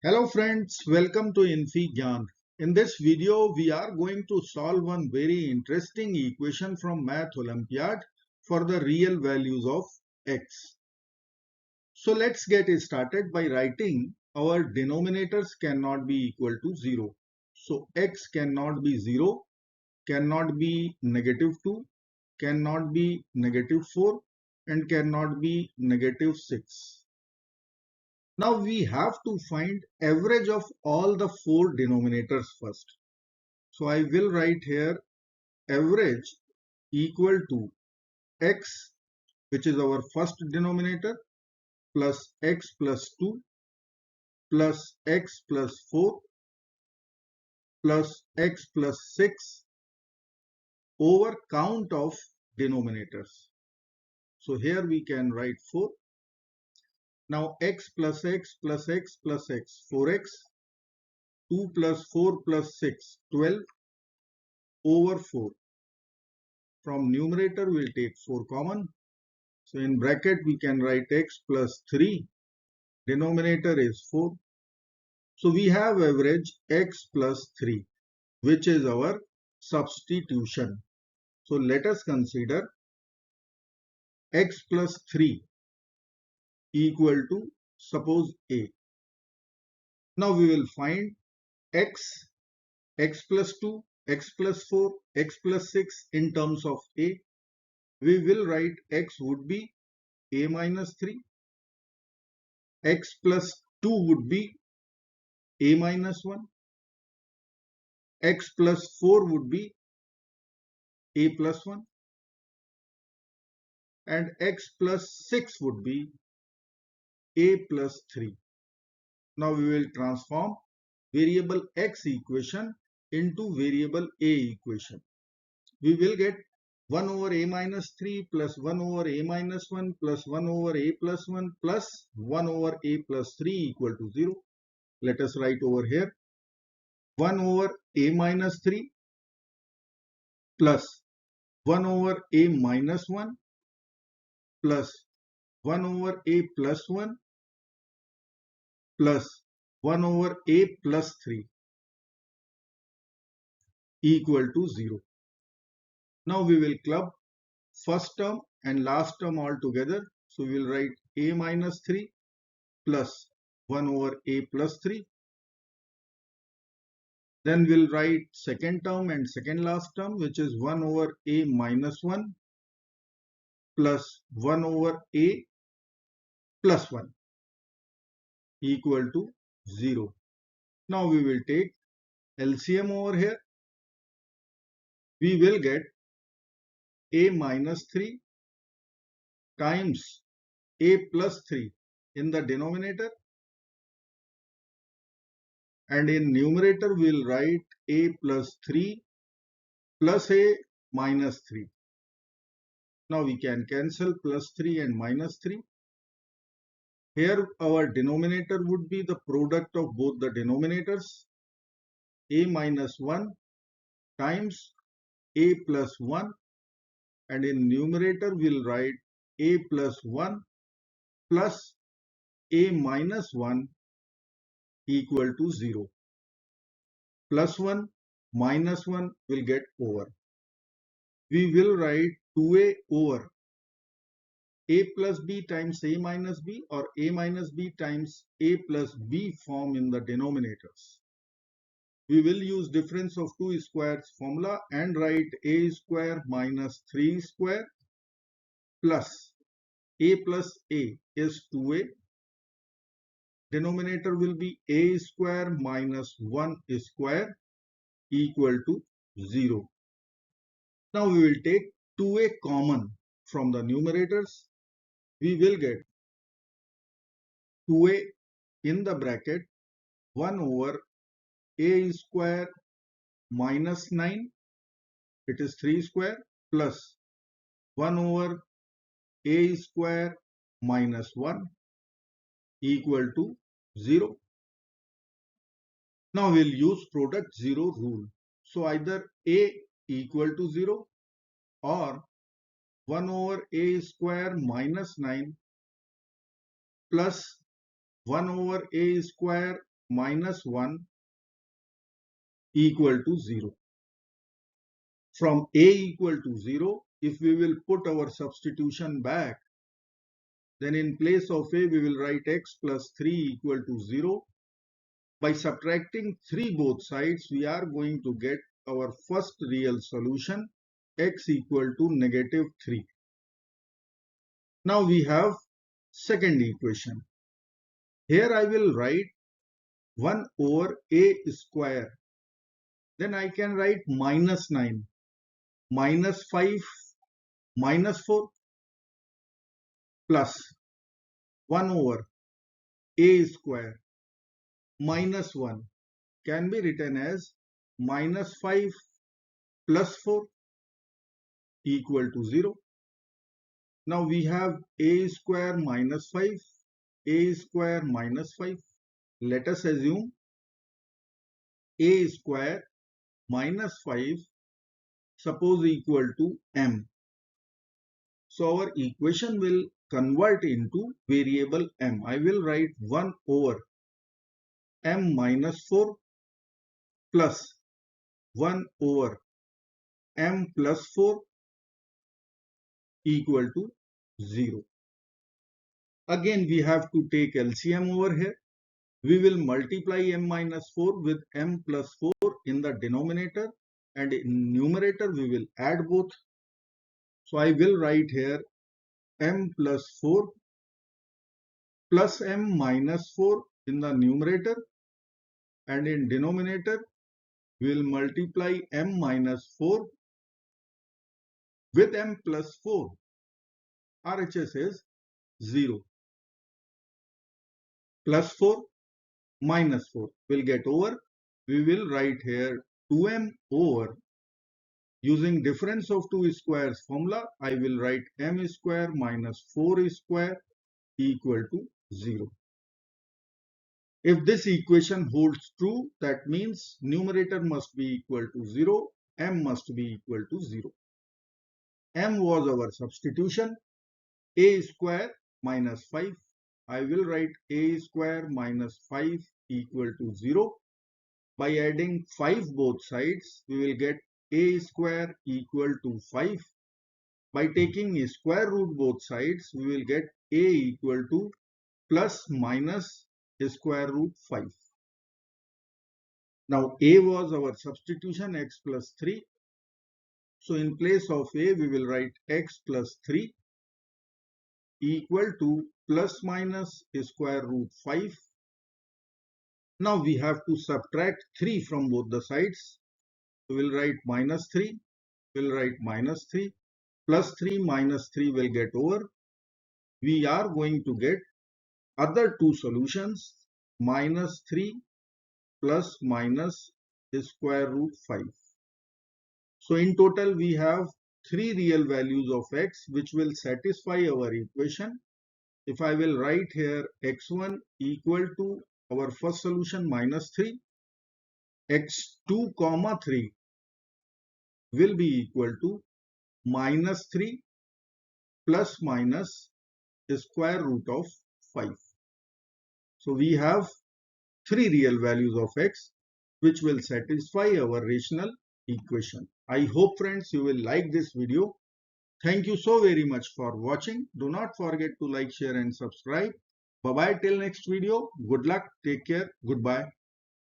Hello friends, welcome to InfyGyan. In this video, we are going to solve one very interesting equation from Math Olympiad for the real values of x. So let's get started by writing our denominators cannot be equal to 0. So x cannot be 0, cannot be -2, cannot be -4 and cannot be -6. Now we have to find average of all the four denominators first. So I will write here average equal to x, which is our first denominator, plus x plus 2 plus x plus 4 plus x plus 6 over count of denominators. So here we can write 4. Now x plus x plus x plus x, 4x, 2 plus 4 plus 6, 12 over 4. From numerator we'll take 4 common. So in bracket we can write x plus 3. Denominator is 4. So we have average x plus 3, which is our substitution. So let us consider x plus 3 equal to suppose a. Now we will find x, x plus 2, x plus 4, x plus 6 in terms of a. We will write x would be a minus 3, x plus 2 would be a minus 1, x plus 4 would be a plus 1, and x plus 6 would be a plus 3. Now we will transform variable x equation into variable a equation. We will get 1 over a minus 3 plus 1 over a minus 1 plus 1 over a plus 1 plus 1 over a plus 3 equal to 0. Let us write over here 1 over a minus 3 plus 1 over a minus 1 plus 1 over a plus 1 plus 1 over a plus 3 equal to 0. Now we will club first term and last term all together. So we will write a minus 3 plus 1 over a plus 3. Then we'll write second term and second last term, which is 1 over a minus 1 plus 1 over a plus 1 equal to 0. Now we will take LCM over here. We will get a minus 3 times a plus 3 in the denominator, and in numerator we will write a plus 3 plus a minus 3. Now we can cancel plus 3 and minus 3. Here our denominator would be the product of both the denominators, a minus 1 times a plus 1, and in numerator we'll write a plus 1 plus a minus 1 equal to 0. Plus 1 minus 1 will get over. We will write 2a over a plus b times a minus b, or a minus b times a plus b form in the denominators. We will use difference of two squares formula and write a square minus 3 square plus a is 2a. Denominator will be a square minus 1 square equal to 0. Now we will take 2a common from the numerators. We will get 2a in the bracket 1 over a square minus 9, it is 3 square, plus 1 over a square minus 1 equal to 0. Now we'll use product 0 rule. So either a equal to 0 or 1 over a square minus 9 plus 1 over a square minus 1 equal to 0. From a equal to 0, if we will put our substitution back, then in place of a we will write x plus 3 equal to 0. By subtracting 3 both sides, we are going to get our first real solution, x equal to negative 3. Now we have second equation. Here I will write 1 over a square. Then I can write minus 9, minus 5, minus 4 plus 1 over a square minus 1 can be written as minus 5 plus 4 equal to 0. Now we have a square minus 5, a square minus 5. Let us assume a square minus 5 suppose equal to m. So our equation will convert into variable m. I will write 1 over m minus 4 plus 1 over m plus 4 equal to 0. Again we have to take LCM over here. We will multiply m minus 4 with m plus 4 in the denominator, and in numerator we will add both. So I will write here m plus 4 plus m minus 4 in the numerator, and in denominator we will multiply m minus 4 with m plus 4. RHS is 0. Plus 4 minus 4 will get over. We will write here 2m over, using difference of two squares formula, I will write m square minus 4 square equal to 0. If this equation holds true, that means numerator must be equal to 0, m must be equal to 0. M was our substitution, a square minus 5. I will write a square minus 5 equal to 0. By adding 5 both sides, we will get a square equal to 5. By taking a square root both sides, we will get a equal to plus minus square root 5. Now a was our substitution, x plus 3. So in place of a, we will write x plus 3 equal to plus minus square root 5. Now we have to subtract 3 from both the sides. We will write minus 3, we will write minus 3, plus 3 minus 3 will get over. We are going to get other two solutions, minus 3 plus minus square root 5. So in total we have 3 real values of x which will satisfy our equation. If I will write here x1 equal to our first solution minus 3, x2 comma 3 will be equal to minus 3 plus minus square root of 5. So we have 3 real values of x which will satisfy our rational equation. I hope friends you will like this video. Thank you so very much for watching. Do not forget to like, share and subscribe. Bye bye till next video. Good luck. Take care. Goodbye.